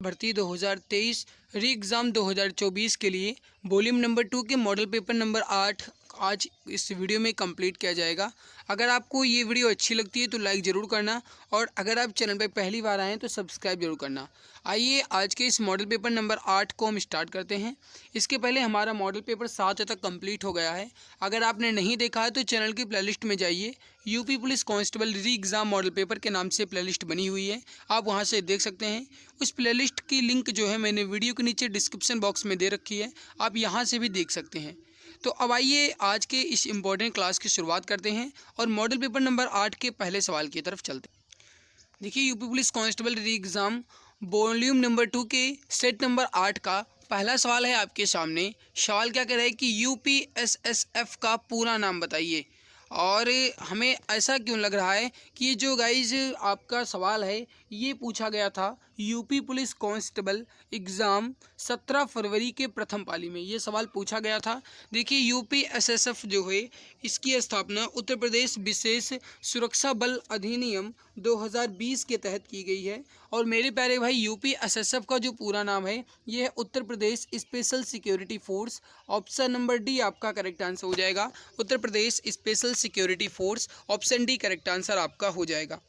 भर्ती 2023 री एग्ज़ाम 2024 के लिए वॉल्यूम नंबर 2 के मॉडल पेपर नंबर 8 आज इस वीडियो में कंप्लीट किया जाएगा। अगर आपको ये वीडियो अच्छी लगती है तो लाइक ज़रूर करना, और अगर आप चैनल पर पहली बार आए हैं तो सब्सक्राइब जरूर करना। आइए आज के इस मॉडल पेपर नंबर 8 को हम स्टार्ट करते हैं। इसके पहले हमारा मॉडल पेपर 7 तक कंप्लीट हो गया है। अगर आपने नहीं देखा है तो चैनल की प्लेलिस्ट में जाइए। यूपी पुलिस कांस्टेबल री एग्ज़ाम मॉडल पेपर के नाम से प्लेलिस्ट बनी हुई है, आप वहां से देख सकते हैं। उस प्लेलिस्ट की लिंक जो है मैंने वीडियो के नीचे डिस्क्रिप्शन बॉक्स में दे रखी है, आप यहां से भी देख सकते हैं। तो अब आइए आज के इस इम्पोर्टेंट क्लास की शुरुआत करते हैं और मॉडल पेपर नंबर 8 के पहले सवाल की तरफ चलते हैं। देखिए, यूपी पुलिस कांस्टेबल री एग्ज़ाम वॉल्यूम नंबर 2 के सेट नंबर 8 का पहला सवाल है आपके सामने। सवाल क्या कह रहा है कि यूपीएसएसएफ का पूरा नाम बताइए। और हमें ऐसा क्यों लग रहा है कि ये जो गाइज आपका सवाल है ये पूछा गया था यूपी पुलिस कांस्टेबल एग्ज़ाम 17 फरवरी के प्रथम पाली में ये सवाल पूछा गया था। देखिए, यूपीएसएसएफ जो है इसकी स्थापना उत्तर प्रदेश विशेष सुरक्षा बल अधिनियम 2020 के तहत की गई है। और मेरे प्यारे भाई, यूपीएसएसएफ का जो पूरा नाम है ये है Uttar Pradesh special security force. Option number D आपका करेक्ट आंसर हो जाएगा, Uttar Pradesh special security force. Option D correct answer आपका हो जाएगा।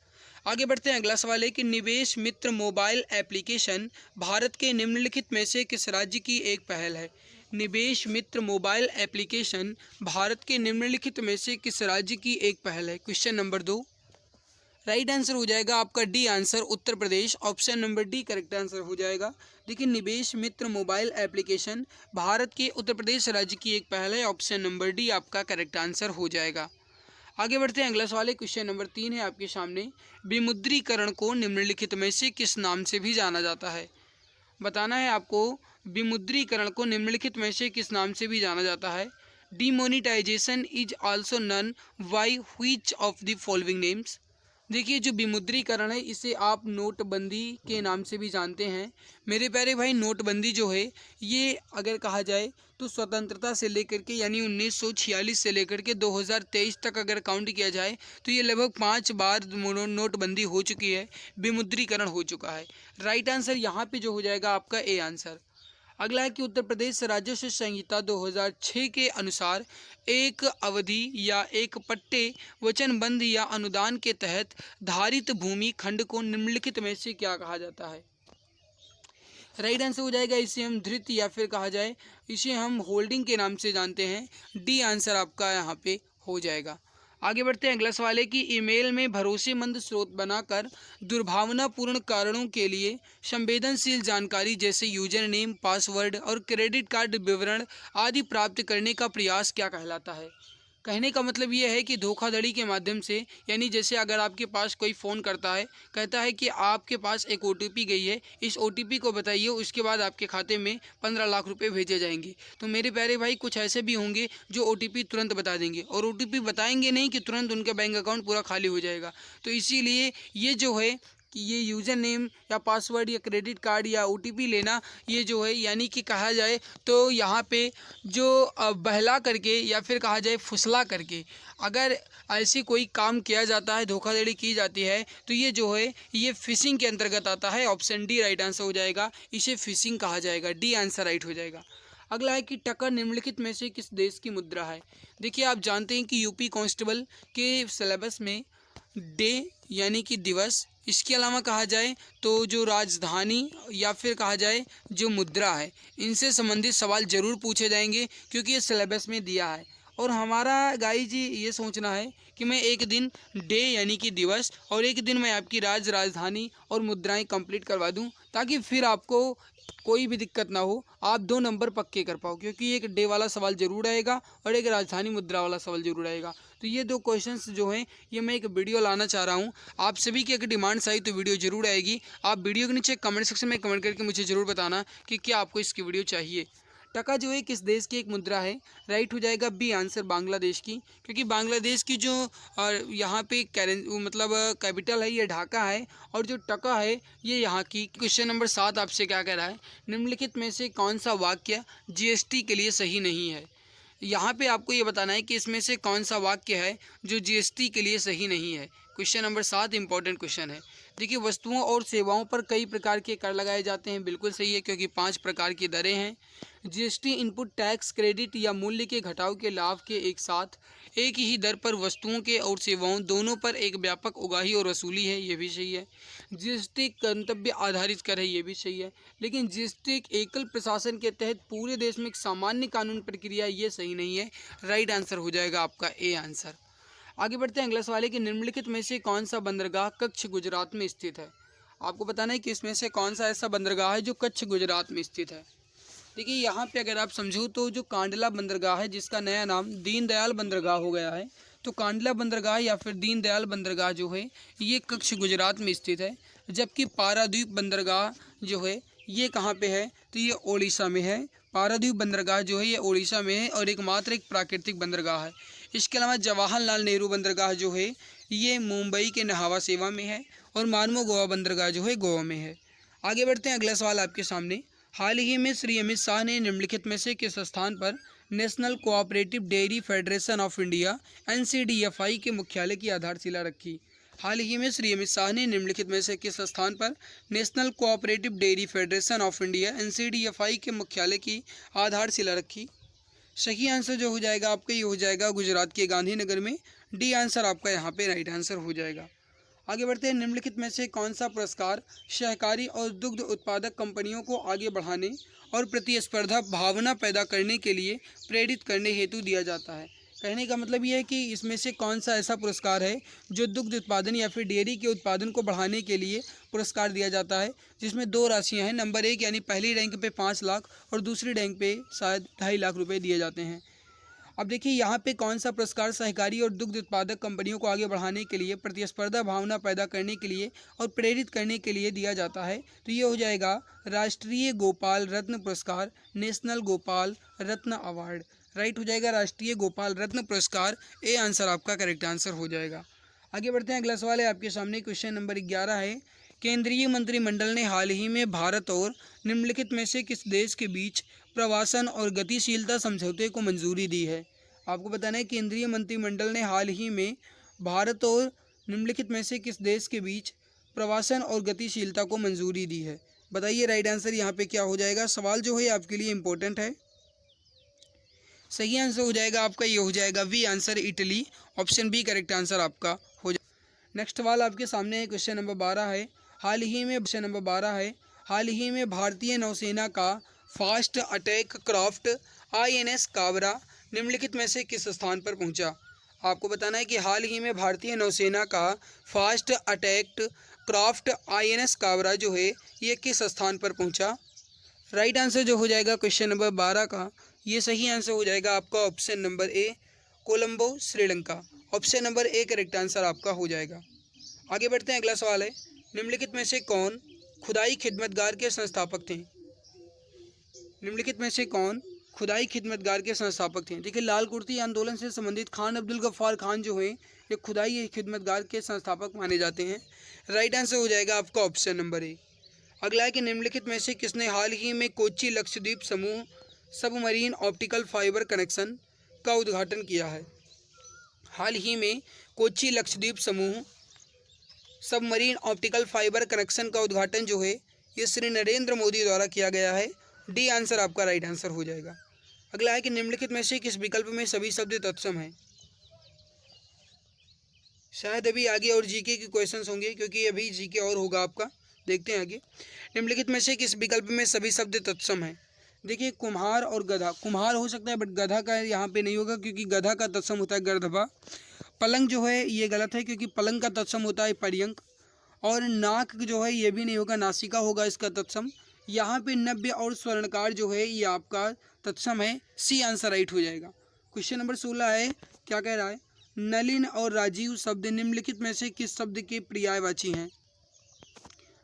आगे बढ़ते हैं। अगला सवाल है कि निवेश मित्र मोबाइल एप्लीकेशन भारत के निम्नलिखित में से किस राज्य की एक पहल है। निवेश मित्र मोबाइल एप्लीकेशन भारत के निम्नलिखित में से किस राज्य की एक पहल है। क्वेश्चन नंबर 2 राइट आंसर हो जाएगा आपका D answer, Uttar Pradesh. Option number D correct answer हो जाएगा। देखिए, निवेश मित्र मोबाइल एप्लीकेशन भारत के उत्तर प्रदेश राज्य की एक पहल है। ऑप्शन नंबर डी आपका करेक्ट आंसर हो जाएगा। आगे बढ़ते हैं। अगला सवाल है, क्वेश्चन नंबर 3 है आपके सामने। विमुद्रीकरण को निम्नलिखित में से किस नाम से भी जाना जाता है। बताना है आपको, विमुद्रीकरण को निम्नलिखित में से किस नाम से भी जाना जाता है। Demonetization is also known by which of the following names. देखिए, जो विमुद्रीकरण है इसे आप नोटबंदी के नाम से भी जानते हैं। मेरे प्यारे भाई, नोटबंदी जो है ये अगर कहा जाए तो स्वतंत्रता से लेकर के यानी 1946 से लेकर के 2023 तक अगर काउंट किया जाए तो ये लगभग 5 बार नोटबंदी हो चुकी है, विमुद्रीकरण हो चुका है। राइट आंसर यहाँ पे जो हो जाएगा आपका ए आंसर। अगला है कि उत्तर प्रदेश राजस्व संहिता 2006 के अनुसार एक अवधि या एक पट्टे वचनबंध या अनुदान के तहत धारित भूमि खंड को निम्नलिखित में से क्या कहा जाता है। राइट आंसर हो जाएगा, इसे हम धृत या फिर कहा जाए इसे हम होल्डिंग के नाम से जानते हैं। डी आंसर आपका यहाँ पे हो जाएगा। आगे बढ़ते हैं। अगला सवाल है कि ईमेल में भरोसेमंद स्रोत बनाकर दुर्भावनापूर्ण कारणों के लिए संवेदनशील जानकारी जैसे यूजर नेम, पासवर्ड और क्रेडिट कार्ड विवरण आदि प्राप्त करने का प्रयास क्या कहलाता है। कहने का मतलब ये है कि धोखाधड़ी के माध्यम से, यानी जैसे अगर आपके पास कोई फ़ोन करता है, कहता है कि आपके पास एक OTP गई है, इस OTP को बताइए, उसके बाद आपके खाते में 15 लाख रुपए भेजे जाएंगे। तो मेरे प्यारे भाई, कुछ ऐसे भी होंगे जो OTP तुरंत बता देंगे, और OTP बताएंगे नहीं कि तुरंत उनका बैंक अकाउंट पूरा खाली हो जाएगा। तो इसीलिए ये जो है कि ये यूज़र नेम या पासवर्ड या क्रेडिट कार्ड या OTP लेना, ये जो है यानी कि कहा जाए तो यहाँ पे जो बहला करके या फिर कहा जाए फुसला करके अगर ऐसी कोई काम किया जाता है, धोखाधड़ी की जाती है, तो ये जो है ये फिशिंग के अंतर्गत आता है। ऑप्शन डी राइट आंसर हो जाएगा, इसे फिशिंग कहा जाएगा। डी आंसर राइट हो जाएगा। अगला है कि टका निम्नलिखित में से किस देश की मुद्रा है। देखिए, आप जानते हैं कि यूपी कांस्टेबल के सिलेबस में डे यानी कि दिवस, इसके अलावा कहा जाए तो जो राजधानी या फिर कहा जाए जो मुद्रा है, इनसे संबंधित सवाल जरूर पूछे जाएंगे क्योंकि ये सिलेबस में दिया है। और हमारा गाइस जी ये सोचना है कि मैं एक दिन डे यानी कि दिवस और एक दिन मैं आपकी राजधानी और मुद्राएं कंप्लीट करवा दूं, ताकि फिर आपको कोई भी दिक्कत ना हो, आप 2 नंबर पक्के कर पाओ, क्योंकि एक डे वाला सवाल जरूर आएगा और एक राजधानी मुद्रा वाला सवाल जरूर आएगा। तो ये 2 क्वेश्चंस जो हैं ये मैं एक वीडियो लाना चाह रहा हूँ। आप सभी की एक डिमांड आई तो वीडियो जरूर आएगी। आप वीडियो के नीचे कमेंट सेक्शन में कमेंट करके मुझे ज़रूर बताना कि क्या आपको इसकी वीडियो चाहिए। टका जो है किस देश की एक मुद्रा है। राइट हो जाएगा बी आंसर, बांग्लादेश की, क्योंकि बांग्लादेश की जो यहाँ पे मतलब कैपिटल है ये ढाका है, और जो टका है ये यहाँ की। क्वेश्चन नंबर 7 आपसे क्या कह रहा है, निम्नलिखित में से कौन सा वाक्य GST के लिए सही नहीं है। यहाँ पे आपको ये बताना है कि इसमें से कौन सा वाक्य है जो GST के लिए सही नहीं है। क्वेश्चन नंबर 7 इंपॉर्टेंट क्वेश्चन है। देखिए, वस्तुओं और सेवाओं पर कई प्रकार के कर लगाए जाते हैं। बिल्कुल सही है, क्योंकि 5 प्रकार की दरें हैं। जीएसटी इनपुट टैक्स, क्रेडिट या मूल्य के घटाव के लाभ के एक साथ एक ही दर पर वस्तुओं के और सेवाओं दोनों पर एक व्यापक उगाही और वसूली है, ये भी सही है। जीएसटी गंतव्य आधारित कर है, ये भी सही है। लेकिन जीएसटी एक एकल प्रशासन के तहत पूरे देश में एक सामान्य कानून प्रक्रिया, ये सही नहीं है। राइट आंसर हो जाएगा आपका ए आंसर। आगे बढ़ते हैं अगले सवाल कि निम्नलिखित में से कौन सा बंदरगाह कच्छ गुजरात में स्थित है। आपको बताना है कि इसमें से कौन सा ऐसा बंदरगाह है जो कच्छ गुजरात में स्थित है। देखिए, यहाँ पे अगर आप समझो तो जो कांडला बंदरगाह है, जिसका नया नाम दीनदयाल बंदरगाह हो गया है, तो कांडला बंदरगाह या फिर दीनदयाल बंदरगाह जो है ये कच्छ गुजरात में स्थित है। जबकि पारादीप बंदरगाह जो है ये कहाँ पे है, तो ये ओडिशा में है। पारादीप बंदरगाह जो है ये ओडिशा में है और एकमात्र एक प्राकृतिक बंदरगाह है। इसके अलावा जवाहरलाल नेहरू बंदरगाह जो है ये मुंबई के नहावा सेवा में है और मानमो गोवा बंदरगाह जो है गोवा में है। आगे बढ़ते हैं, अगला सवाल आपके सामने। हाल ही में श्री अमित शाह ने निम्नलिखित में से किस स्थान पर national cooperative dairy federation of India NCDFI के मुख्यालय की आधारशिला रखी। हाल ही में श्री अमित शाह ने निम्नलिखित में से किस स्थान पर national cooperative dairy federation of India NCDFI के मुख्यालय की आधारशिला रखी। सही आंसर जो हो जाएगा आपका ये हो जाएगा गुजरात के गांधीनगर में। डी आंसर आपका यहाँ पे राइट आंसर हो जाएगा। आगे बढ़ते हैं, निम्नलिखित में से कौन सा पुरस्कार सहकारी और दुग्ध उत्पादक कंपनियों को आगे बढ़ाने और प्रतिस्पर्धा भावना पैदा करने के लिए प्रेरित करने हेतु दिया जाता है। कहने का मतलब ये है कि इसमें से कौन सा ऐसा पुरस्कार है जो दुग्ध उत्पादन या फिर डेयरी के उत्पादन को बढ़ाने के लिए पुरस्कार दिया जाता है, जिसमें 2 राशियां हैं। नंबर 1 यानी पहली रैंक पे 5 लाख और दूसरी रैंक पे शायद 2.5 लाख रुपए दिए जाते हैं। अब देखिए, यहाँ पे कौन सा पुरस्कार सहकारी और दुग्ध उत्पादक कंपनियों को आगे बढ़ाने के लिए, प्रतिस्पर्धा भावना पैदा करने के लिए और प्रेरित करने के लिए दिया जाता है, तो ये हो जाएगा राष्ट्रीय गोपाल रत्न पुरस्कार, नेशनल गोपाल रत्न अवार्ड। राइट हो जाएगा राष्ट्रीय गोपाल रत्न पुरस्कार। ए आंसर आपका करेक्ट आंसर हो जाएगा। आगे बढ़ते हैं, अगला सवाल है आपके सामने। क्वेश्चन नंबर 11 है, केंद्रीय मंत्रिमंडल ने हाल ही में भारत और निम्नलिखित में से किस देश के बीच प्रवासन और गतिशीलता समझौते को मंजूरी दी है। आपको बताना है केंद्रीय मंत्रिमंडल ने हाल ही में भारत और निम्नलिखित में से किस देश के बीच प्रवासन और गतिशीलता को मंजूरी दी है। बताइए राइट आंसर यहाँ पे क्या हो जाएगा। सवाल जो है आपके लिए इम्पोर्टेंट है। सही आंसर हो जाएगा आपका ये हो जाएगा वी आंसर इटली। ऑप्शन बी करेक्ट आंसर आपका हो जाएगा। नेक्स्ट सवाल आपके सामने है, क्वेश्चन नंबर 12 है। हाल ही में भारतीय नौसेना का fast attack craft INS Kabra निम्नलिखित में से किस स्थान पर पहुंचा। आपको बताना है कि हाल ही में भारतीय नौसेना का fast attack craft INS Kabra जो है ये किस स्थान पर पहुंचा। राइट आंसर जो हो जाएगा क्वेश्चन नंबर 12 का ये सही आंसर हो जाएगा आपका option number A, Colombo Sri Lanka. Option number A correct answer आपका हो जाएगा। आगे बढ़ते हैं, अगला सवाल है, निम्नलिखित में से कौन खुदाई खिदमतगार के संस्थापक थे। निम्नलिखित में से कौन खुदाई खिदमतगार के संस्थापक थे। देखिए, लाल कुर्ती आंदोलन से संबंधित खान अब्दुल गफ्फार खान जो है ये खुदाई खिदमतगार के संस्थापक माने जाते हैं। राइट आंसर हो जाएगा आपका ऑप्शन नंबर ए। अगला है कि निम्नलिखित में से किसने हाल ही में कोच्चि लक्षद्वीप समूह सबमरीन ऑप्टिकल फाइबर कनेक्शन का उद्घाटन किया है। हाल ही में कोच्चि लक्षद्वीप समूह सबमरीन ऑप्टिकल फाइबर कनेक्शन का उद्घाटन जो है ये श्री नरेंद्र मोदी द्वारा किया गया है। डी आंसर आपका राइट आंसर हो जाएगा। अगला है कि निम्नलिखित में से किस विकल्प में सभी शब्द तत्सम हैं। शायद अभी आगे और जीके के क्वेश्चंस होंगे, क्योंकि अभी जीके और होगा आपका। देखते हैं आगे, निम्नलिखित में से किस विकल्प में सभी शब्द तत्सम हैं। देखिए, कुम्हार और गधा, कुम्हार हो सकता है बट गधा का यहाँ पे नहीं होगा, क्योंकि गधा का तत्सम होता है गर्दभा। पलंग जो है ये गलत है, क्योंकि पलंग का तत्सम होता है पर्यंक। और नाक जो है ये भी नहीं होगा, नासिका होगा इसका तत्सम। यहाँ पे नव्य और स्वर्णकार जो है ये आपका तत्सम है। सी आंसर राइट हो जाएगा। क्वेश्चन नंबर 16 है, क्या कह रहा है, नलिन और राजीव शब्द निम्नलिखित में से किस शब्द के पर्यायवाची हैं।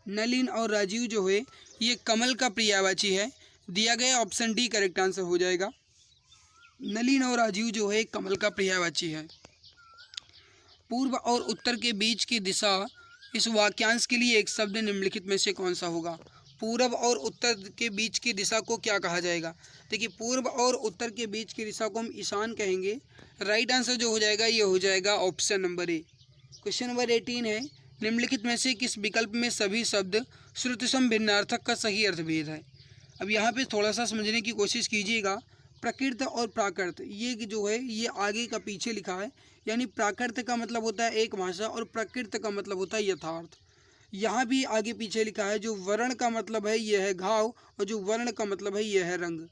नलिन और राजीव जो है ये कमल का पर्यायवाची है। दिया गया ऑप्शन डी करेक्ट आंसर हो जाएगा। नलिन और राजीव जो है कमल का पर्यायवाची है। पूर्व और उत्तर के बीच की दिशा इस वाक्यांश के लिए एक शब्द निम्नलिखित में से कौन सा होगा। पूर्व और उत्तर के बीच की दिशा को क्या कहा जाएगा। देखिए, पूर्व और उत्तर के बीच की दिशा को हम ईशान कहेंगे। राइट आंसर जो हो जाएगा ये हो जाएगा option number A. Question number 18 है, निम्नलिखित में से किस विकल्प में सभी शब्द श्रुतिसम भिन्नार्थक का सही अर्थभेद है। अब यहाँ पे थोड़ा सा समझने की कोशिश कीजिएगा। प्रकृत और प्राकृत ये जो है ये आगे का पीछे लिखा है, यानी प्राकृत का मतलब होता है एक भाषा और प्रकृत का मतलब होता है यथार्थ। यहाँ भी आगे पीछे लिखा है, जो वर्ण का मतलब है यह है घाव और जो वर्ण का मतलब है यह है रंग।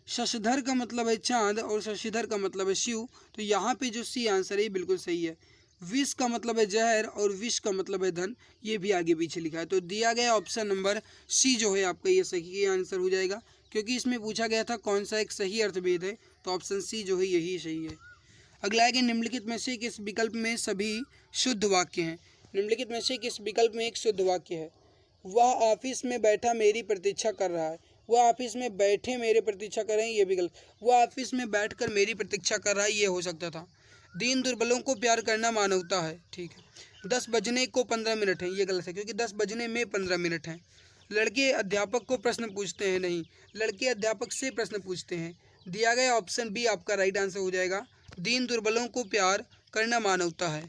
शशधर का मतलब है चांद और शशिधर का मतलब है शिव, तो यहाँ पे जो सी आंसर है बिल्कुल सही है। विष का मतलब है जहर और विष का मतलब है धन, ये भी आगे पीछे लिखा है। तो दिया गया ऑप्शन नंबर सी जो है आपका ये सही आंसर हो जाएगा, क्योंकि इसमें पूछा गया था कौन सा एक सही अर्थभेद है, तो ऑप्शन सी जो है यही सही है। अगला है कि निम्नलिखित में से किस विकल्प में सभी शुद्ध वाक्य हैं। निम्नलिखित में से किस विकल्प में एक शुद्ध वाक्य है। वह ऑफिस में बैठा मेरी प्रतीक्षा कर रहा है। वह ऑफिस में बैठे मेरे प्रतीक्षा कर रहे हैं, ये विकल्प। वह ऑफिस में बैठकर मेरी प्रतीक्षा कर रहा है, ये हो सकता था। दीन दुर्बलों को प्यार करना मानवता है, ठीक है। 10 बजने को 15 मिनट है, ये गलत है, क्योंकि 10 बजने में 15 मिनट हैं। लड़के अध्यापक को प्रश्न पूछते हैं, नहीं, लड़के अध्यापक से प्रश्न पूछते हैं। दिया गया ऑप्शन बी आपका राइट आंसर हो जाएगा। दीन दुर्बलों को प्यार करना मानवता है।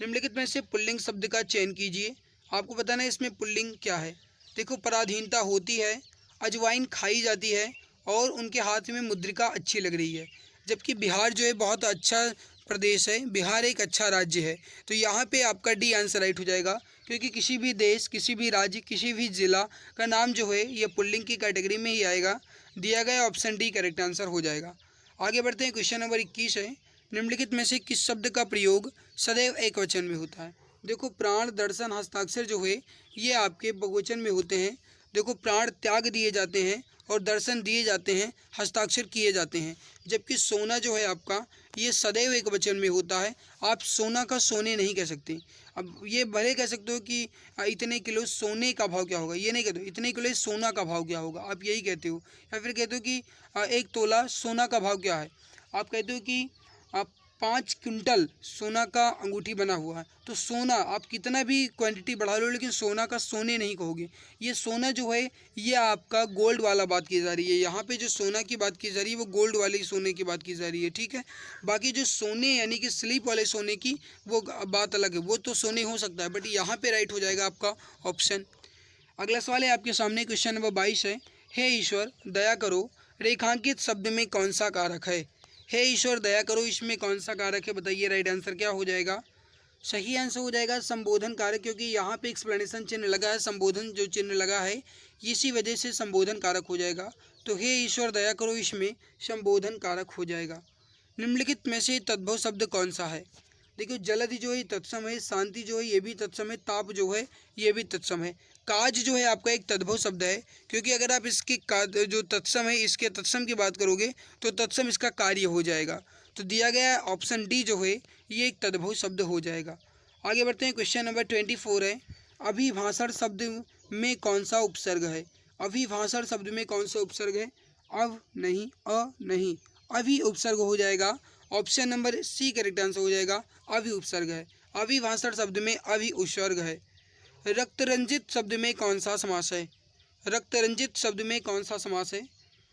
निम्नलिखित में से पुल्लिंग शब्द का चयन कीजिए। आपको बताना है इसमें पुल्लिंग क्या है। देखो, पराधीनता होती है, अजवाइन खाई जाती है और उनके हाथ में मुद्रिका अच्छी लग रही है। जबकि बिहार जो है बहुत अच्छा प्रदेश है, बिहार एक अच्छा राज्य है, तो यहाँ पे आपका डी आंसर राइट हो जाएगा, क्योंकि किसी भी देश, किसी भी राज्य, किसी भी जिला का नाम जो है ये पुल्लिंग की कैटेगरी में ही आएगा। दिया गया ऑप्शन डी करेक्ट आंसर हो जाएगा। आगे बढ़ते हैं। क्वेश्चन नंबर 21 है, निम्नलिखित में से किस शब्द का प्रयोग सदैव एक वचन में होता है। देखो, प्राण, दर्शन, हस्ताक्षर जो है ये आपके बहुवचन में होते हैं। देखो, प्राण त्याग दिए जाते हैं और दर्शन दिए जाते हैं, हस्ताक्षर किए जाते हैं। जबकि सोना जो है आपका ये सदैव एक वचन में होता है। आप सोना का सोने नहीं कह सकते। अब ये भले कह सकते हो कि इतने किलो सोने का भाव क्या होगा, ये नहीं कहते हो इतने किलो सोना का भाव क्या होगा, आप यही कहते हो। या फिर कहते हो कि 1 तोला सोना का भाव क्या है। आप कहते हो कि 5 क्विंटल सोना का अंगूठी बना हुआ है। तो सोना आप कितना भी क्वांटिटी बढ़ा लो, लेकिन सोना का सोने नहीं कहोगे। ये सोना जो है ये आपका गोल्ड वाला बात की जा रही है। यहाँ पे जो सोना की बात की जा रही है वो गोल्ड वाले सोने की बात की जा रही है, ठीक है। बाकी जो सोने यानी कि स्लीप वाले सोने की वो बात अलग है, वो तो सोने हो सकता है, बट यहाँ पे राइट हो जाएगा आपका ऑप्शन। अगला सवाल है आपके सामने, क्वेश्चन नंबर 22 है, हे ईश्वर दया करो रेखांकित शब्द में कौन सा कारक है। हे ईश्वर दया करो, इसमें कौन सा कारक है बताइए। राइट आंसर क्या हो जाएगा। सही आंसर हो जाएगा संबोधन कारक, क्योंकि यहाँ पे एक्सप्लेनेशन चिन्ह लगा है, संबोधन जो चिन्ह लगा है इसी वजह से संबोधन कारक हो जाएगा। तो हे ईश्वर दया करो इसमें संबोधन कारक हो जाएगा। निम्नलिखित में से तद्भव शब्द कौन सा है। देखिए, जलधि जो है तत्सम है, शांति जो है ये भी तत्सम है, ताप जो है ये भी तत्सम है। काज जो है आपका एक तद्भव शब्द है, क्योंकि अगर आप इसके जो तत्सम है इसके तत्सम की बात करोगे तो तत्सम इसका कार्य हो जाएगा। तो दिया गया ऑप्शन डी जो है ये एक तद्भव शब्द हो जाएगा। आगे बढ़ते हैं। क्वेश्चन नंबर 24 है, अभिभाषण शब्द में कौन सा उपसर्ग है। अभिभाषण शब्द में कौन सा उपसर्ग है। अव नहीं, अ नहीं, अभी उपसर्ग हो जाएगा। Option number C correct answer हो जाएगा, अभी उपसर्ग है। अभिभाषण शब्द में अभी उपसर्ग है। रक्तरंजित शब्द में कौन सा समास है। रक्तरंजित शब्द में कौन सा समास है।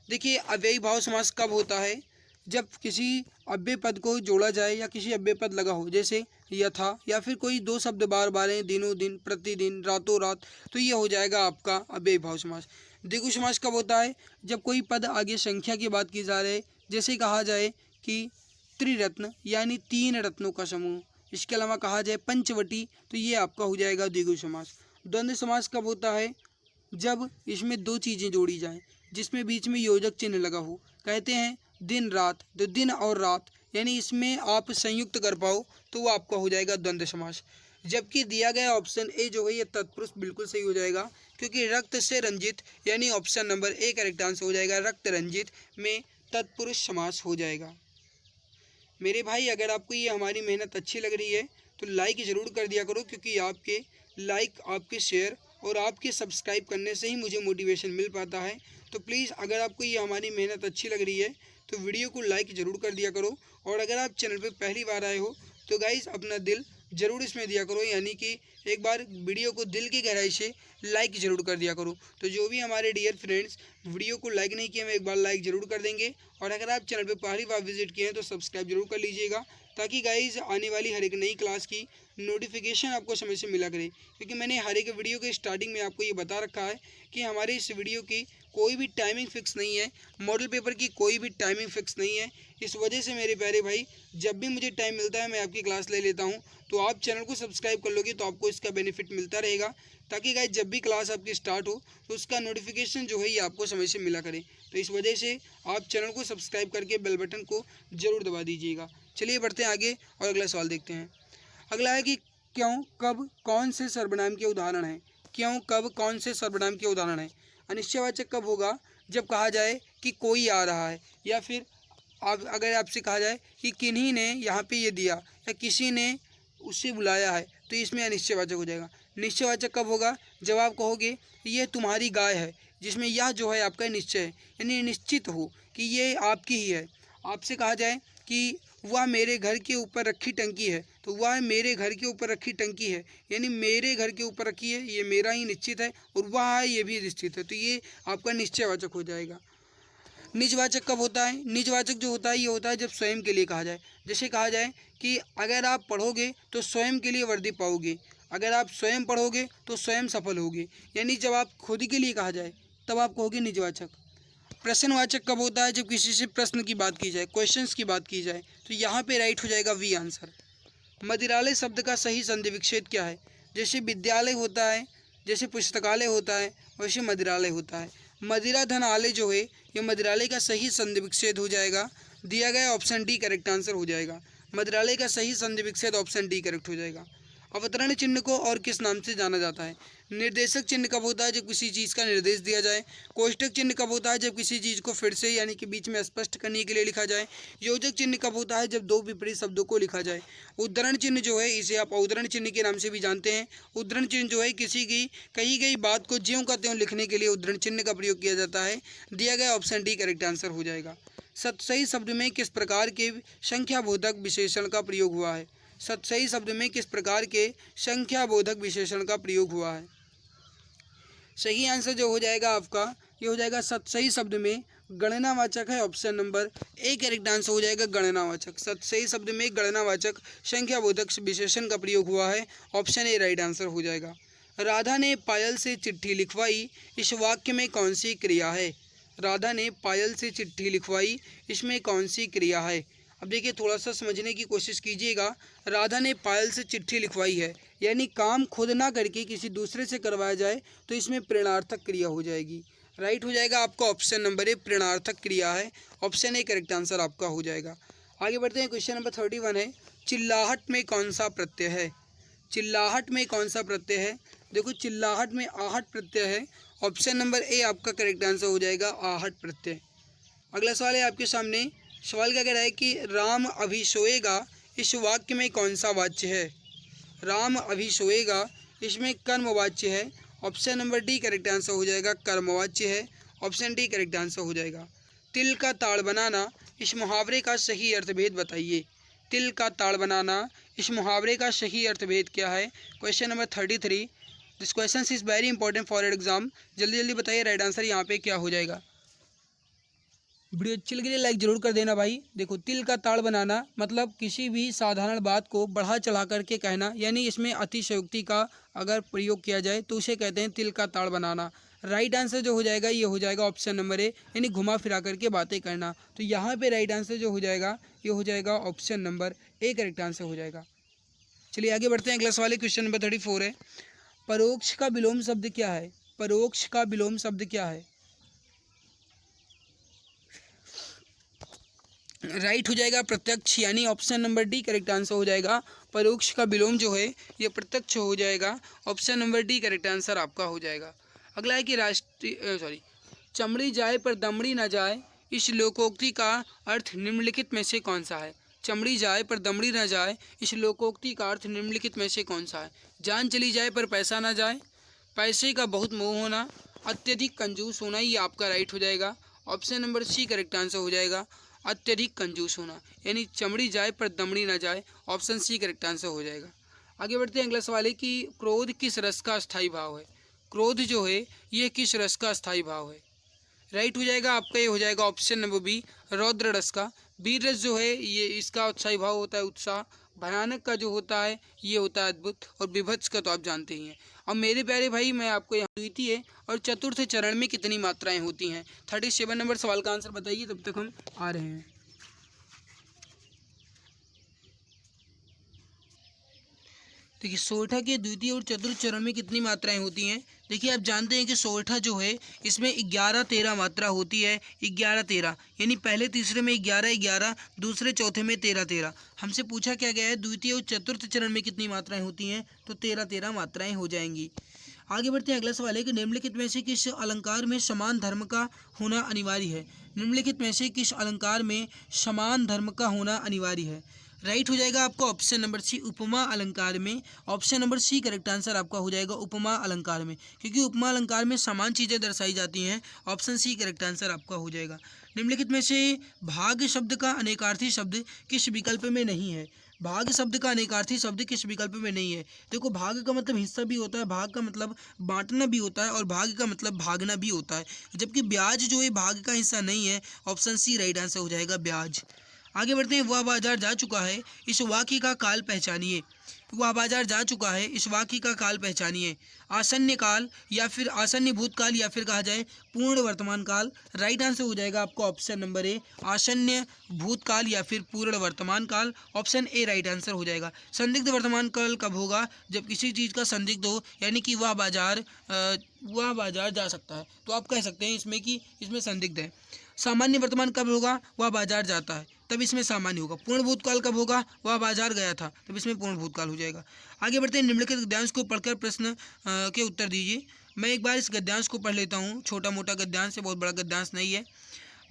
देखिए, अव्ययी भाव समास कब होता है, जब किसी अव्यय पद को जोड़ा जाए या किसी अव्यय पद लगा हो, जैसे यथा, या फिर कोई 2 शब्द बार बार हैं, दिनों दिन, प्रतिदिन, रातों रात, तो ये हो जाएगा आपका अव्ययी भाव समास। द्विगु समास कब होता है, जब कोई पद आगे संख्या की बात की जा रही है, जैसे कहा जाए कि त्रिरत्न यानी 3 रत्नों का समूह। इसके अलावा कहा जाए पंचवटी, तो ये आपका हो जाएगा द्विगु समास। द्वंद्व समास कब होता है, जब इसमें 2 चीज़ें जोड़ी जाएं, जिसमें बीच में योजक चिन्ह लगा हो। कहते हैं दिन रात, तो दिन और रात यानी इसमें आप संयुक्त कर पाओ तो वो आपका हो जाएगा द्वंद्व समास। जबकि दिया गया ऑप्शन ए जो है ये तत्पुरुष बिल्कुल सही हो जाएगा, क्योंकि रक्त से रंजित यानी option number A correct answer हो जाएगा। रक्त रंजित में तत्पुरुष समास हो जाएगा। मेरे भाई, अगर आपको ये हमारी मेहनत अच्छी लग रही है तो लाइक ज़रूर कर दिया करो, क्योंकि आपके लाइक, आपके शेयर और आपके सब्सक्राइब करने से ही मुझे मोटिवेशन मिल पाता है। तो प्लीज़ अगर आपको ये हमारी मेहनत अच्छी लग रही है तो वीडियो को लाइक ज़रूर कर दिया करो। और अगर आप चैनल पे पहली बार आए हो तो गाइज़ अपना दिल ज़रूर इसमें दिया करो, यानी कि एक बार वीडियो को दिल की गहराई से लाइक ज़रूर कर दिया करो। तो जो भी हमारे डियर फ्रेंड्स वीडियो को लाइक नहीं किए, मैं एक बार लाइक ज़रूर कर देंगे। और अगर आप चैनल पे पहली बार विजिट किए हैं तो सब्सक्राइब जरूर कर लीजिएगा, ताकि गाइज़ आने वाली हर एक नई क्लास की नोटिफिकेशन आपको समय से मिला करे, क्योंकि मैंने हर एक वीडियो के स्टार्टिंग में आपको ये बता रखा है कि हमारे इस वीडियो की कोई भी टाइमिंग फिक्स नहीं है, मॉडल पेपर की कोई भी टाइमिंग फिक्स नहीं है। इस वजह से मेरे प्यारे भाई, जब भी मुझे टाइम मिलता है मैं आपकी क्लास ले लेता हूँ। तो आप चैनल को सब्सक्राइब कर लोगे तो आपको इसका बेनिफिट मिलता रहेगा, ताकि गाइस जब भी क्लास आपकी स्टार्ट हो तो उसका नोटिफिकेशन जो है ये आपको समय से मिला करे। तो इस वजह से आप चैनल को सब्सक्राइब करके बेल बटन को ज़रूर दबा दीजिएगा। चलिए बढ़ते हैं आगे और अगला सवाल देखते हैं। अगला है कि क्यों, कब, कौन से सर्वनाम के उदाहरण हैं। क्यों, कब, कौन से सर्वनाम के उदाहरण हैं। अनिश्चयवाचक कब होगा, जब कहा जाए कि कोई आ रहा है, या फिर अगर आपसे कहा जाए कि किन्हीं ने यहाँ पे ये दिया, या किसी ने उससे बुलाया है, तो इसमें अनिश्चयवाचक हो जाएगा। निश्चयवाचक कब होगा, जब आप कहोगे ये तुम्हारी गाय है, जिसमें यह जो है आपका निश्चय है, यानी निश्चित हो कि ये आपकी ही है। आपसे कहा जाए कि वह मेरे घर के ऊपर रखी टंकी है, तो वह मेरे घर के ऊपर रखी टंकी है, यानी मेरे घर के ऊपर रखी है, ये मेरा ही निश्चित है, और वह है ये भी निश्चित है, तो ये आपका निश्चयवाचक हो जाएगा। निजवाचक कब होता है, निजवाचक जो होता है ये होता है जब स्वयं के लिए कहा जाए। जैसे कहा जाए कि अगर आप पढ़ोगे तो स्वयं के लिए वर्दी पाओगे, अगर आप स्वयं पढ़ोगे तो स्वयं सफल होगे, यानी जब आप खुद के लिए कहा जाए तब आप कहोगे निजवाचक। प्रश्नवाचक कब होता है, जब किसी से प्रश्न की बात की जाए, क्वेश्चंस की बात की जाए, तो यहाँ पे राइट हो जाएगा वी आंसर। मदिरालय शब्द का सही संधि विच्छेद क्या है। जैसे विद्यालय होता है, जैसे पुस्तकालय होता है, वैसे मदिरालय होता है। मदिरा धन आलय जो है ये मदिरालय का सही संधि विच्छेद हो जाएगा। दिया गया ऑप्शन डी करेक्ट आंसर हो जाएगा। मदिरालय का सही संधि विच्छेद ऑप्शन डी करेक्ट हो जाएगा। अवतरण चिन्ह को और किस नाम से जाना जाता है। निर्देशक चिन्ह कब होता है, जब किसी चीज़ का निर्देश दिया जाए। कोष्टक चिन्ह कब होता है, जब किसी चीज़ को फिर से यानी कि बीच में स्पष्ट करने के लिए लिखा जाए। योजक चिन्ह कब होता है, जब दो विपरीत शब्दों को लिखा जाए। उद्धरण चिन्ह जो है इसे आप उद्धरण चिन्ह के नाम से भी जानते हैं। उद्धरण चिन्ह जो है किसी की कही गई बात को ज्यों का त्यों लिखने के लिए उद्धरण चिन्ह का प्रयोग किया जाता है। दिया गया ऑप्शन डी करेक्ट आंसर हो जाएगा। सही शब्द में किस प्रकार के संख्याबोधक विशेषण का प्रयोग हुआ है। सही शब्द में किस प्रकार के संख्याबोधक विशेषण का प्रयोग हुआ है। सही आंसर जो हो जाएगा आपका ये हो जाएगा सही शब्द में गणनावाचक है, option number A correct answer हो जाएगा गणनावाचक। सही शब्द में गणनावाचक संख्याबोधक विशेषण का प्रयोग हुआ है, ऑप्शन ए राइट आंसर हो जाएगा। राधा ने पायल से चिट्ठी लिखवाई, इस वाक्य में कौन सी क्रिया है। राधा ने पायल से चिट्ठी लिखवाई, इसमें कौन सी क्रिया है। अब देखिए थोड़ा सा समझने की कोशिश कीजिएगा। राधा ने पायल से चिट्ठी लिखवाई है, यानी काम खुद ना करके किसी दूसरे से करवाया जाए, तो इसमें प्रेरणार्थक क्रिया हो जाएगी। राइट हो जाएगा आपका ऑप्शन नंबर ए प्रेरणार्थक क्रिया है, ऑप्शन ए करेक्ट आंसर आपका हो जाएगा। आगे बढ़ते हैं, क्वेश्चन नंबर 31 है चिल्लाहट में कौन सा प्रत्यय है। चिल्लाहट में कौन सा प्रत्यय है। देखो चिल्लाहट में आहट प्रत्यय है, ऑप्शन नंबर ए आपका करेक्ट आंसर हो जाएगा आहट प्रत्यय। अगला सवाल है आपके सामने। सवाल क्या कह रहा है कि राम अभी सोएगा, इस वाक्य में कौन सा वाच्य है। राम अभी सोएगा, इसमें कर्मवाच्य है, option number D correct answer हो जाएगा कर्मवाच्य है, ऑप्शन डी करेक्ट आंसर हो जाएगा। तिल का ताड़ बनाना, इस मुहावरे का सही अर्थभेद बताइए। तिल का ताड़ बनाना, इस मुहावरे का सही अर्थभेद क्या है। Question number 33। This question is very important for exam. जल्दी जल्दी बताइए राइट आंसर यहाँ पे क्या हो जाएगा। वीडियो अच्छी लगी लाइक जरूर कर देना भाई। देखो तिल का ताड़ बनाना मतलब किसी भी साधारण बात को बढ़ा चढ़ा करके कहना, यानी इसमें अतिशयोक्ति का अगर प्रयोग किया जाए तो उसे कहते हैं तिल का ताड़ बनाना। राइट आंसर जो हो जाएगा ये हो जाएगा ऑप्शन नंबर ए, यानी घुमा फिरा करके बातें करना। तो यहाँ पे राइट आंसर जो हो जाएगा ये हो जाएगा option number A correct answer हो जाएगा। चलिए आगे बढ़ते हैं, अगला सवाल है क्वेश्चन नंबर 34 है परोक्ष का विलोम शब्द क्या है। परोक्ष का विलोम शब्द क्या है। राइट हो जाएगा प्रत्यक्ष, यानी option number D correct answer हो जाएगा। परोक्ष का विलोम जो है ये प्रत्यक्ष हो जाएगा, option number D correct answer आपका हो जाएगा। अगला है कि चमड़ी जाए पर दमड़ी ना जाए, इस लोकोक्ति का अर्थ निम्नलिखित में से कौन सा है। चमड़ी जाए पर दमड़ी ना जाए, इस लोकोक्ति का अर्थ निम्नलिखित में से कौन सा है। जान चली जाए पर पैसा ना जाए, पैसे का बहुत मोह होना, अत्यधिक कंजूस होना, ये आपका राइट हो जाएगा, option number C correct answer हो जाएगा अत्यधिक कंजूस होना, यानी चमड़ी जाए पर दमड़ी ना जाए, ऑप्शन सी करेक्ट आंसर हो जाएगा। आगे बढ़ते हैं, अगला सवाल है कि क्रोध किस रस का स्थायी भाव है। क्रोध जो है ये किस रस का स्थायी भाव है। राइट हो जाएगा आपका ये हो जाएगा ऑप्शन नंबर बी रौद्र रस का। वीर रस जो है ये इसका स्थायी भाव होता है उत्साह, भयानक का जो होता है ये होता है अद्भुत, और विभत्स का तो आप जानते ही हैं। अब मेरे प्यारे भाई मैं आपको यहाँ द्वितीय और चतुर्थ चरण में कितनी मात्राएं होती हैं 37 नंबर सवाल का आंसर बताइए, तब तक हम आ रहे हैं। देखिए सोरठा के द्वितीय और चतुर्थ चरण में कितनी मात्राएं होती हैं। देखिए आप जानते हैं कि सोरठा जो है इसमें 11-13 मात्रा होती है। 11-13 यानी पहले तीसरे में 11-11, दूसरे चौथे में 13-13। हमसे पूछा क्या गया है द्वितीय और चतुर्थ चरण में कितनी मात्राएं होती हैं, तो 13-13 मात्राएं हो जाएंगी। आगे बढ़ते हैं, अगला सवाल है कि निम्नलिखित में से किस अलंकार में समान धर्म का होना अनिवार्य है। निम्नलिखित में से किस अलंकार में समान धर्म का होना अनिवार्य है। राइट हो जाएगा आपका ऑप्शन नंबर सी उपमा अलंकार में। Option number C correct answer आपका हो जाएगा उपमा अलंकार में, क्योंकि उपमा अलंकार में समान चीज़ें दर्शाई जाती हैं। ऑप्शन सी करेक्ट आंसर आपका हो जाएगा। निम्नलिखित में से भाग शब्द का अनेकार्थी शब्द किस विकल्प में नहीं है। भाग शब्द का अनेकार्थी शब्द किस विकल्प में नहीं है। देखो भाग का मतलब हिस्सा भी होता है, भाग का मतलब बांटना भी होता है, और भाग का मतलब भागना भी होता है, जबकि ब्याज जो है भाग का हिस्सा नहीं है। ऑप्शन सी राइट आंसर हो जाएगा ब्याज। आगे बढ़ते हैं, वह बाजार जा चुका है इस वाक्य का काल पहचानिए। वह बाजार जा चुका है इस वाक्य का काल पहचानिए। आसन्न काल या फिर आसन्न भूतकाल या फिर कहा जाए पूर्ण वर्तमान काल। राइट आंसर हो जाएगा आपको ऑप्शन नंबर ए आसन्न भूतकाल या फिर पूर्ण वर्तमान काल। ऑप्शन ए राइट आंसर हो जाएगा। संदिग्ध वर्तमान काल कब होगा, जब किसी चीज़ का संदिग्ध हो, यानी कि वह बाजार जा सकता है, तो आप कह सकते हैं इसमें कि इसमें संदिग्ध है। सामान्य वर्तमान कब होगा, वह बाजार जाता है, तब इसमें सामान्य होगा। पूर्ण भूतकाल कब होगा, वह बाजार गया था, तब इसमें पूर्ण भूतकाल हो जाएगा। आगे बढ़ते हैं, निम्नलिखित गद्यांश को पढ़कर प्रश्न के उत्तर दीजिए। मैं एक बार इस गद्यांश को पढ़ लेता हूँ, छोटा मोटा गद्यांश है, बहुत बड़ा गद्यांश नहीं है।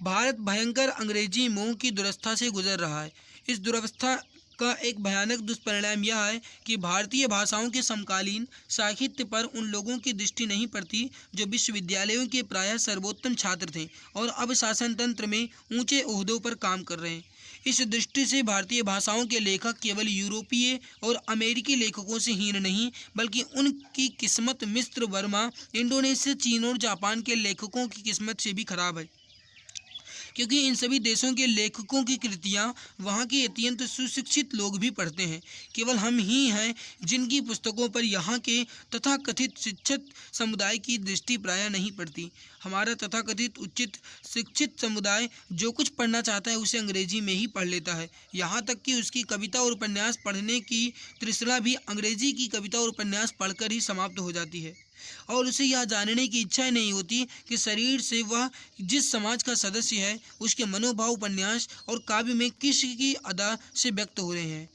भारत भयंकर अंग्रेजी मोह की दुरवस्था से गुजर रहा है। इस दुरवस्था का एक भयानक दुष्परिणाम यह है कि भारतीय भाषाओं के समकालीन साहित्य पर उन लोगों की दृष्टि नहीं पड़ती जो विश्वविद्यालयों के प्रायः सर्वोत्तम छात्र थे और अब शासन तंत्र में ऊंचे ओहदों पर काम कर रहे हैं। इस दृष्टि से भारतीय भाषाओं के लेखक केवल यूरोपीय और अमेरिकी लेखकों से हीन नहीं, बल्कि उनकी किस्मत मिस्र, बर्मा, इंडोनेशिया, चीन और जापान के लेखकों की किस्मत से भी खराब है, क्योंकि इन सभी देशों के लेखकों की कृतियाँ वहाँ के अत्यंत सुशिक्षित लोग भी पढ़ते हैं। केवल हम ही हैं जिनकी पुस्तकों पर यहाँ के तथाकथित शिक्षित समुदाय की दृष्टि प्रायः नहीं पड़ती। हमारा तथाकथित उचित शिक्षित समुदाय जो कुछ पढ़ना चाहता है उसे अंग्रेजी में ही पढ़ लेता है, यहाँ तक कि उसकी कविता और उपन्यास पढ़ने की तृष्णा भी अंग्रेजी की कविता और उपन्यास पढ़कर ही समाप्त हो जाती है, और उसे यह जानने की इच्छा ही नहीं होती कि शरीर से वह जिस समाज का सदस्य है उसके मनोभाव उपन्यास और काव्य में किस की अदा से व्यक्त हो रहे हैं।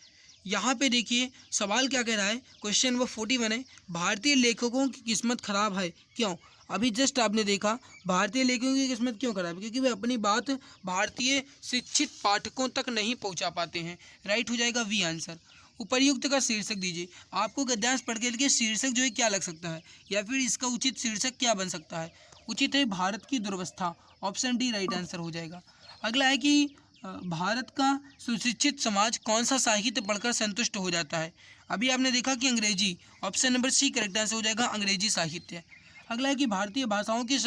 यहाँ पे देखिए सवाल क्या कह रहा है, क्वेश्चन नंबर 41 है, भारतीय लेखकों की किस्मत खराब है क्यों। अभी जस्ट आपने देखा भारतीय लेखकों की किस्मत क्यों खराब है, क्योंकि वे अपनी बात भारतीय शिक्षित पाठकों तक नहीं पहुँचा पाते हैं। राइट हो जाएगा वी आंसर। उपर्युक्त का शीर्षक दीजिए। आपको गद्यांश पढ़ के लिए शीर्षक जो है क्या लग सकता है, या फिर इसका उचित शीर्षक क्या बन सकता है। उचित है भारत की दुर्वस्था। ऑप्शन डी राइट आंसर हो जाएगा। अगला है कि भारत का सुशिक्षित समाज कौन सा साहित्य पढ़कर संतुष्ट हो जाता है। अभी आपने देखा कि अंग्रेजी। Option number C correct answer हो जाएगा, अंग्रेजी साहित्य। अगला है कि भारतीय भाषाओं के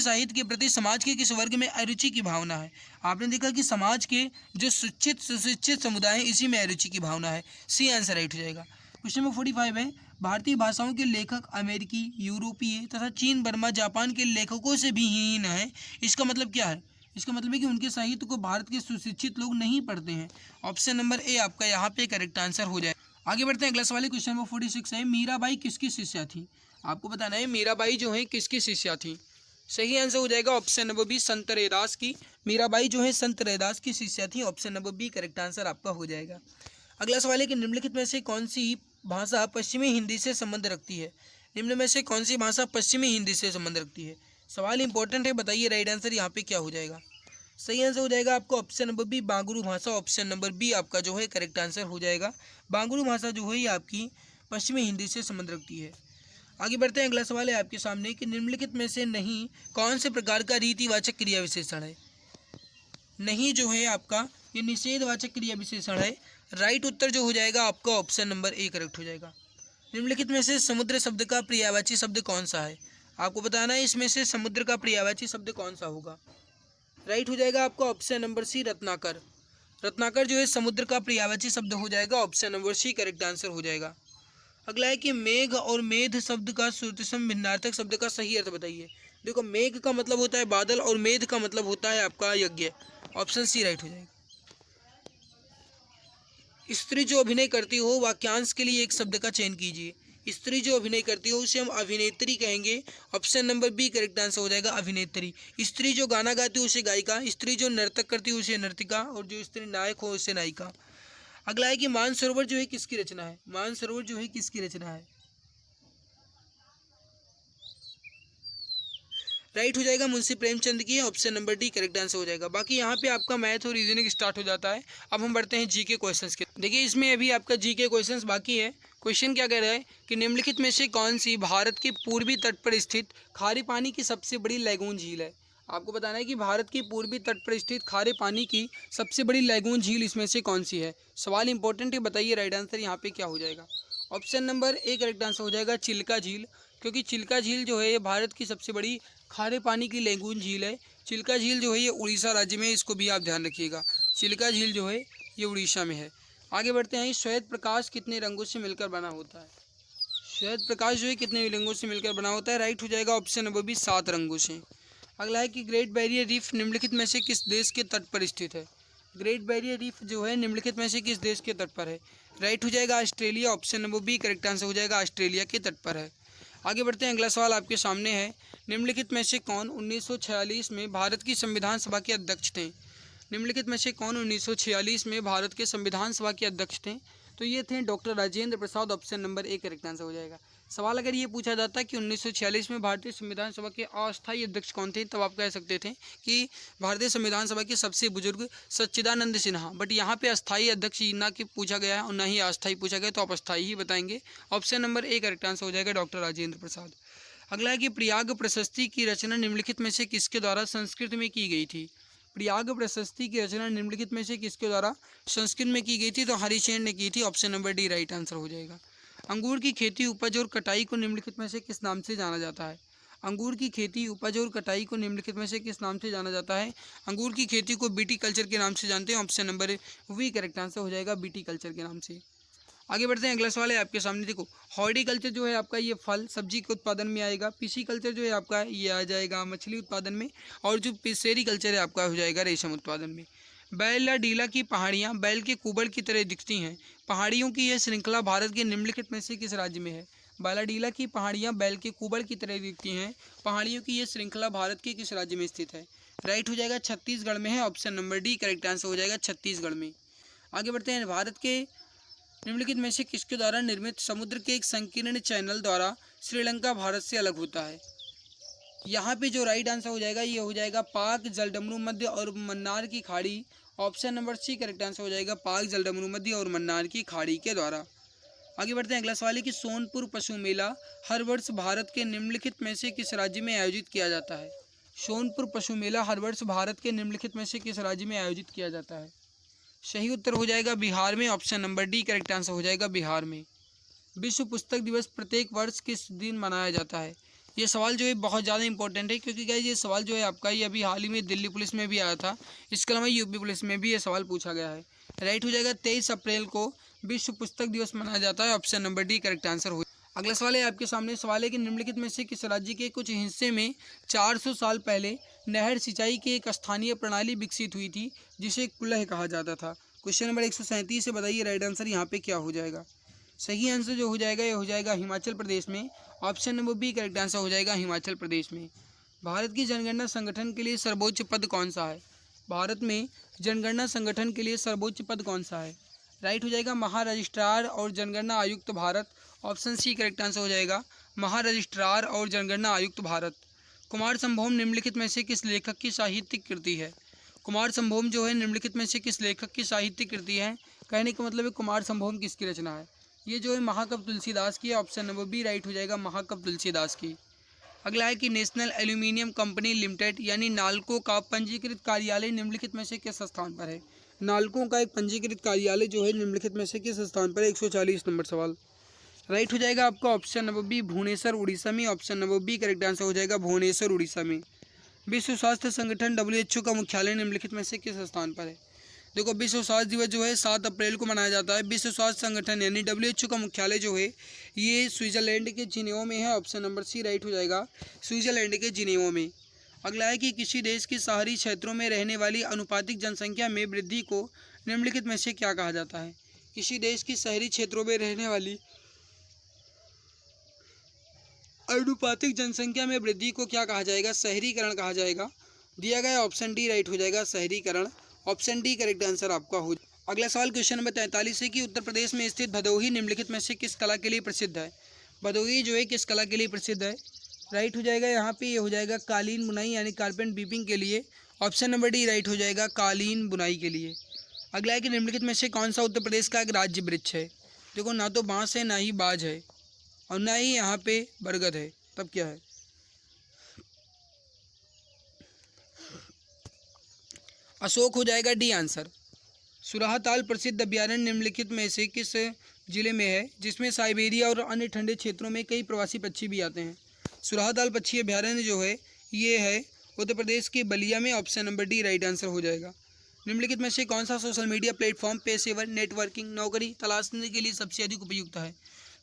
साहित्य के प्रति समाज के किस वर्ग में अरुचि की भावना है। आपने देखा कि समाज के जो सुशिक्षित समुदाय है इसी में अरुचि की भावना है। सी आंसर राइट हो जाएगा। क्वेश्चन नंबर 45 है, भारतीय भाषाओं के लेखक अमेरिकी, यूरोपीय तथा चीन, बर्मा, जापान के लेखकों से भी हीन है। इसका मतलब क्या है, इसका मतलब है कि उनके साहित्य को भारत के सुशिक्षित लोग नहीं पढ़ते हैं। ऑप्शन नंबर ए आपका यहाँ पे करेक्ट आंसर हो जाए। आगे बढ़ते हैं, अगला सवाल है क्वेश्चन नंबर 46 है, मीराबाई किसकी शिष्या थी। आपको बताना है मीराबाई जो है किसकी शिष्या थी। सही आंसर हो जाएगा ऑप्शन नंबर बी संत रैदास की। मीराबाई जो है संत रैदास की शिष्या थी। Option number B correct answer आपका हो जाएगा। अगला सवाल है कि निम्नलिखित में से कौन सी भाषा पश्चिमी हिंदी से संबंध रखती है। निम्न में से कौन सी भाषा पश्चिमी हिंदी से संबंध रखती है। सवाल इंपॉर्टेंट है, बताइए राइट आंसर यहाँ पे क्या हो जाएगा। सही आंसर हो जाएगा आपको ऑप्शन नंबर बी बांगुरू भाषा। ऑप्शन नंबर बी आपका जो है करेक्ट आंसर हो जाएगा। बांगुरू भाषा जो है ये आपकी पश्चिमी हिंदी से संबंध रखती है। आगे बढ़ते हैं, अगला सवाल है आपके सामने कि निम्नलिखित में से नहीं कौन से प्रकार का रीतिवाचक क्रिया विशेषण है। नहीं जो है आपका ये निषेधवाचक क्रिया विशेषण है। राइट उत्तर जो हो जाएगा आपका ऑप्शन नंबर ए करेक्ट हो जाएगा। निम्नलिखित में से समुद्र शब्द का पर्यायवाची शब्द कौन सा है। आपको बताना है इसमें से समुद्र का पर्यायवाची शब्द कौन सा होगा। राइट हो जाएगा आपका ऑप्शन नंबर सी रत्नाकर। रत्नाकर जो है समुद्र का पर्यायवाची शब्द हो जाएगा, option number C correct answer हो जाएगा। अगला है कि मेघ और मेध शब्द का श्रुतिसम भिन्नार्थक शब्द का सही अर्थ बताइए। देखो, मेघ का मतलब होता है बादल और मेध का मतलब होता है आपका यज्ञ, ऑप्शन सी राइट हो जाएगा। स्त्री जो अभिनय करती हो वाक्यांश के लिए एक शब्द का चयन कीजिए। स्त्री जो अभिनय करती हो उसे हम अभिनेत्री कहेंगे, option number B correct answer हो जाएगा अभिनेत्री। स्त्री जो गाना गाती हो उसे गायिका, स्त्री जो नर्तक करती हो उसे नर्तिका, और जो स्त्री नायक हो उसे नायिका। अगला है कि मानसरोवर जो है किसकी रचना है। मानसरोवर जो है किसकी रचना है, राइट हो जाएगा मुंशी प्रेमचंद की, option number D correct answer हो जाएगा। बाकी यहाँ पे आपका मैथ और रीजनिंग स्टार्ट हो जाता है। अब हम बढ़ते हैं जीके क्वेश्चंस के। देखिए, इसमें अभी आपका जीके क्वेश्चंस बाकी है। क्वेश्चन क्या कह रहा है कि निम्नलिखित में से कौन सी भारत के पूर्वी तट पर स्थित खारे पानी की सबसे बड़ी लैगून झील है। आपको बताना है कि भारत की पूर्वी तट पर स्थित खारे पानी की सबसे बड़ी लैगून झील इसमें से कौन सी है। सवाल इंपॉर्टेंट है, बताइए राइट आंसर यहाँ पे क्या हो जाएगा। Option number A correct answer हो जाएगा चिल्का झील, क्योंकि चिल्का झील जो है ये भारत की सबसे बड़ी खारे पानी की लैगून झील है। चिल्का झील जो है ये उड़ीसा राज्य में है, इसको भी आप ध्यान रखिएगा। चिल्का झील जो है ये उड़ीसा में है। आगे बढ़ते हैं, श्वेत प्रकाश कितने रंगों से मिलकर बना होता है। श्वेत प्रकाश जो है कितने रंगों से मिलकर बना होता है, राइट हो जाएगा ऑप्शन नंबर बी 7 रंगों से। अगला है कि ग्रेट बैरियर रीफ निम्नलिखित में से किस देश के तट पर स्थित है। ग्रेट बैरियर रीफ जो है निम्नलिखित में से किस देश के तट पर है, राइट हो जाएगा Australia, option number B correct answer हो जाएगा ऑस्ट्रेलिया के तट पर है। आगे बढ़ते हैं, अगला सवाल आपके सामने है। निम्नलिखित में से कौन 1946 में भारत की संविधान सभा के अध्यक्ष थे। निम्नलिखित में से कौन 1946 में भारत के संविधान सभा के अध्यक्ष थे, तो ये थे doctor Rajendra Prasad, option number A correct answer हो जाएगा। सवाल अगर ये पूछा जाता कि 1946 में भारतीय संविधान सभा के अस्थायी अध्यक्ष कौन थे, तब आप कह सकते थे कि भारतीय संविधान सभा के सबसे बुजुर्ग सच्चिदानंद सिन्हा, बट यहाँ पे अस्थायी अध्यक्ष ना कि पूछा गया है और ना ही अस्थायी पूछा गया, तो आप अस्थायी ही बताएंगे, option number A correct answer हो जाएगा डॉक्टर राजेंद्र प्रसाद। अगला है कि प्रयाग प्रशस्ति की रचना निम्नलिखित में से किसके द्वारा संस्कृत में की गई थी। प्रयाग प्रशस्ति की रचना निम्नलिखित में से किसके द्वारा संस्कृत में की गई थी, तो हरिशेन ने की थी, option number D right answer हो जाएगा। अंगूर की खेती, उपज और कटाई को निम्नलिखित में से किस नाम से जाना जाता है। अंगूर की खेती, उपज और कटाई को निम्नलिखित में से किस नाम से जाना जाता है। अंगूर की खेती को बीटी कल्चर के नाम से जानते हैं, option number B correct answer हो जाएगा बीटी कल्चर के नाम से। आगे बढ़ते हैं, अगला सवाल है आपके सामने। देखो, हॉर्टिकल्चर जो है आपका ये फल सब्जी के उत्पादन में आएगा। पिसीकल्चर जो है आपका ये आ जाएगा मछली उत्पादन में, और जो सेरीकल्चर है आपका हो जाएगा रेशम उत्पादन में। बैलाडीला की पहाड़ियाँ बैल के कुबड़ की तरह दिखती हैं। पहाड़ियों की यह श्रृंखला भारत के निम्नलिखित में से किस राज्य में है। बैलाडीला की पहाड़ियाँ बैल के कुबड़ की तरह दिखती हैं। पहाड़ियों की यह श्रृंखला भारत के किस राज्य में स्थित है, राइट हो जाएगा छत्तीसगढ़ में है, option number D correct answer हो जाएगा छत्तीसगढ़ में। आगे बढ़ते हैं, भारत के निम्नलिखित में से किसके द्वारा निर्मित समुद्र के एक संकीर्ण चैनल द्वारा श्रीलंका भारत से अलग होता है। यहाँ पे जो राइट आंसर हो जाएगा ये हो जाएगा पाक, जलडमरू मध्य और मन्नार की खाड़ी, option number C correct answer हो जाएगा पाक, जलडमरू मध्य और मन्नार की खाड़ी के द्वारा। आगे बढ़ते हैं, अगला सवाल है कि सोनपुर पशु मेला हर वर्ष भारत के निम्नलिखित में से किस राज्य में आयोजित किया जाता है। सोनपुर पशु मेला हर वर्ष भारत के निम्नलिखित में से किस राज्य में आयोजित किया जाता है। सही उत्तर हो जाएगा बिहार में, option number D correct answer हो जाएगा बिहार में। विश्व पुस्तक दिवस प्रत्येक वर्ष किस दिन मनाया जाता है। ये सवाल जो है बहुत ज़्यादा इंपॉर्टेंट है, क्योंकि गाइस ये सवाल जो है आपका ये अभी हाल ही में दिल्ली पुलिस में भी आया था, इसके अलावा यूपी पुलिस में भी ये सवाल पूछा गया है। राइट हो जाएगा 23 अप्रैल को विश्व पुस्तक दिवस मनाया जाता है, option number D correct answer हो। अगला सवाल है आपके सामने, सवाल है कि निम्नलिखित में से किस राज्य के कुछ हिस्से में 400 साल पहले नहर सिंचाई की एक स्थानीय प्रणाली विकसित हुई थी जिसे कुल्लह कहा जाता था। क्वेश्चन नंबर 137 से बताइए राइट आंसर यहाँ पे क्या हो जाएगा। सही आंसर जो हो जाएगा ये हो जाएगा हिमाचल प्रदेश में, option number B correct answer हो जाएगा हिमाचल प्रदेश में। भारत की जनगणना संगठन के लिए सर्वोच्च पद कौन सा है। भारत में जनगणना संगठन के लिए सर्वोच्च पद कौन सा है, राइट हो जाएगा महारजिस्ट्रार और जनगणना आयुक्त Bharat, option C correct answer हो जाएगा महारजिस्ट्रार और जनगणना आयुक्त भारत। कुमार संभोम निम्नलिखित में से किस लेखक की साहित्यिक कृति है। कुमार संभोम जो है निम्नलिखित में से किस लेखक की साहित्यिक कृति है, कहने का मतलब है कुमार संभोम किसकी रचना है। ये जो है महाकवि तुलसीदास की, ऑप्शन नंबर बी राइट हो जाएगा महाकवि तुलसीदास की। अगला है कि नेशनल एल्यूमिनियम कंपनी लिमिटेड यानी नाल्को का पंजीकृत कार्यालय निम्नलिखित में से किस स्थान पर है। नाल्को का एक पंजीकृत कार्यालय जो है निम्नलिखित में से किस स्थान पर है, 140 नंबर सवाल। राइट हो जाएगा आपका option number B Bhubaneswar Orissa में, option number B correct answer हो जाएगा भुवनेश्वर उड़ीसा में। विश्व स्वास्थ्य संगठन WHO का मुख्यालय निम्नलिखित में से किस स्थान पर है। देखो विश्व स्वास्थ्य दिवस जो है 7 अप्रैल को मनाया जाता है। विश्व स्वास्थ्य संगठन यानी WHO का मुख्यालय जो है ये स्विट्जरलैंड के जिनेवा में है। ऑप्शन नंबर सी राइट हो जाएगा, स्विट्जरलैंड के जिनेवा में। अगला है कि किसी देश के शहरी क्षेत्रों में रहने वाली अनुपातिक जनसंख्या में वृद्धि को निम्नलिखित में से क्या कहा जाता है। किसी देश की शहरी क्षेत्रों में रहने वाली अनुपातिक जनसंख्या में वृद्धि को क्या कहा जाएगा, शहरीकरण कहा जाएगा। दिया गया ऑप्शन डी राइट हो जाएगा, शहरीकरण। ऑप्शन डी करेक्ट आंसर आपका हो। अगला सवाल क्वेश्चन नंबर 43 है कि उत्तर प्रदेश में स्थित भदोही निम्नलिखित में से किस कला के लिए प्रसिद्ध है। भदोही जो है किस कला के लिए प्रसिद्ध है, राइट हो जाएगा यहाँ पे, ये हो जाएगा कालीन बुनाई यानी कारपेंट वीविंग के लिए। ऑप्शन नंबर डी राइट हो जाएगा, कालीन बुनाई के लिए। अगला है कि निम्नलिखित में से कौन सा उत्तर प्रदेश का एक राज्य वृक्ष है। देखो ना तो बांस है, ना ही बाज है, और ना ही यहाँ पे बरगद है, तब क्या है। अशोक हो जाएगा डी आंसर। सुराहताल प्रसिद्ध अभ्यारण्य निम्नलिखित में से किस जिले में है जिसमें साइबेरिया और अन्य ठंडे क्षेत्रों में कई प्रवासी पक्षी भी आते हैं। सुराहताल पक्षी अभ्यारण्य जो है ये है उत्तर प्रदेश के बलिया में। Option number D right answer हो जाएगा। निम्नलिखित में से कौन सा सोशल मीडिया प्लेटफॉर्म पेशेवर नेटवर्किंग नौकरी तलाशने के लिए सबसे अधिक उपयुक्त है।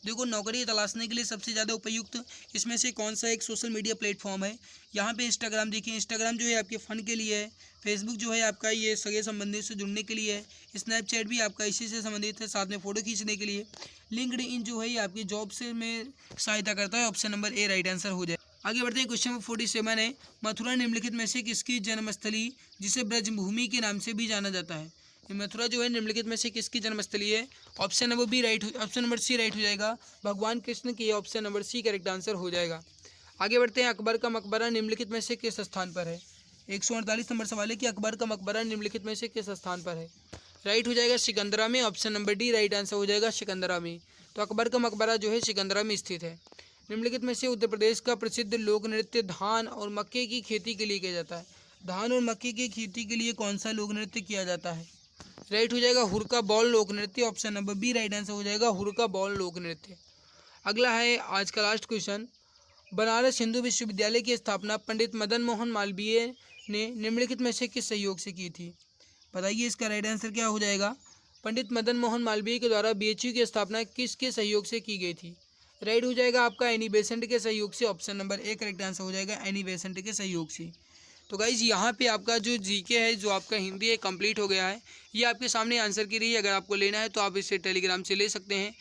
देखो नौकरी तलाशने के लिए सबसे ज़्यादा उपयुक्त इसमें से कौन सा एक सोशल मीडिया प्लेटफॉर्म है। यहाँ पे इंस्टाग्राम देखिए, इंस्टाग्राम जो है आपके फ़न के लिए है। फेसबुक जो है आपका ये सगे संबंधियों से जुड़ने के लिए है। स्नैपचैट भी आपका इसी से संबंधित है, साथ में फ़ोटो खींचने के लिए। लिंक्डइन जो है ये आपकी जॉब से में सहायता करता है। Option number A right answer हो जाए। आगे बढ़ते हैं, क्वेश्चन नंबर 47 है मथुरा निम्नलिखित में से किसकी जन्मस्थली जिसे ब्रजभूमि के नाम से भी जाना जाता है। मथुरा जो है निम्नलिखित में से किसकी जन्मस्थली है। Option number B right, option number C right हो जाएगा, भगवान कृष्ण की। Option number C correct answer हो जाएगा। आगे बढ़ते हैं, अकबर का मकबरा निम्नलिखित में से किस स्थान पर है। 148 नंबर सवाल है कि अकबर का मकबरा निम्नलिखित में से किस स्थान पर है। राइट हो जाएगा सिकंदरा में। Option number D right answer हो जाएगा, सिकंदरा में। तो अकबर का मकबरा जो है सिकंदरा में स्थित है। निम्नलिखित में से उत्तर प्रदेश का प्रसिद्ध लोक नृत्य धान और मक्के की खेती के लिए किया जाता है। धान और मक्के की खेती के लिए कौन सा लोक नृत्य किया जाता है। राइट हो जाएगा हुरका बॉल लोक नृत्य। Option number B right answer हो जाएगा, हुरका बॉल लोक नृत्य। अगला है आज का लास्ट क्वेश्चन, बनारस हिंदू विश्वविद्यालय की स्थापना पंडित मदन मोहन मालवीय ने निम्नलिखित में से किस सहयोग से की थी। बताइए इसका राइट आंसर क्या हो जाएगा। पंडित मदन मोहन मालवीय के द्वारा BHU की स्थापना किसके सहयोग से की गई थी। राइट हो जाएगा आपका एनी बेसेंट के सहयोग से। Option number A correct answer हो जाएगा, एनी बेसेंट के सहयोग से। तो गाइज यहाँ पे आपका जो जीके है, जो आपका हिंदी है, कंप्लीट हो गया है। ये आपके सामने आंसर की रही है। अगर आपको लेना है तो आप इसे टेलीग्राम से ले सकते हैं।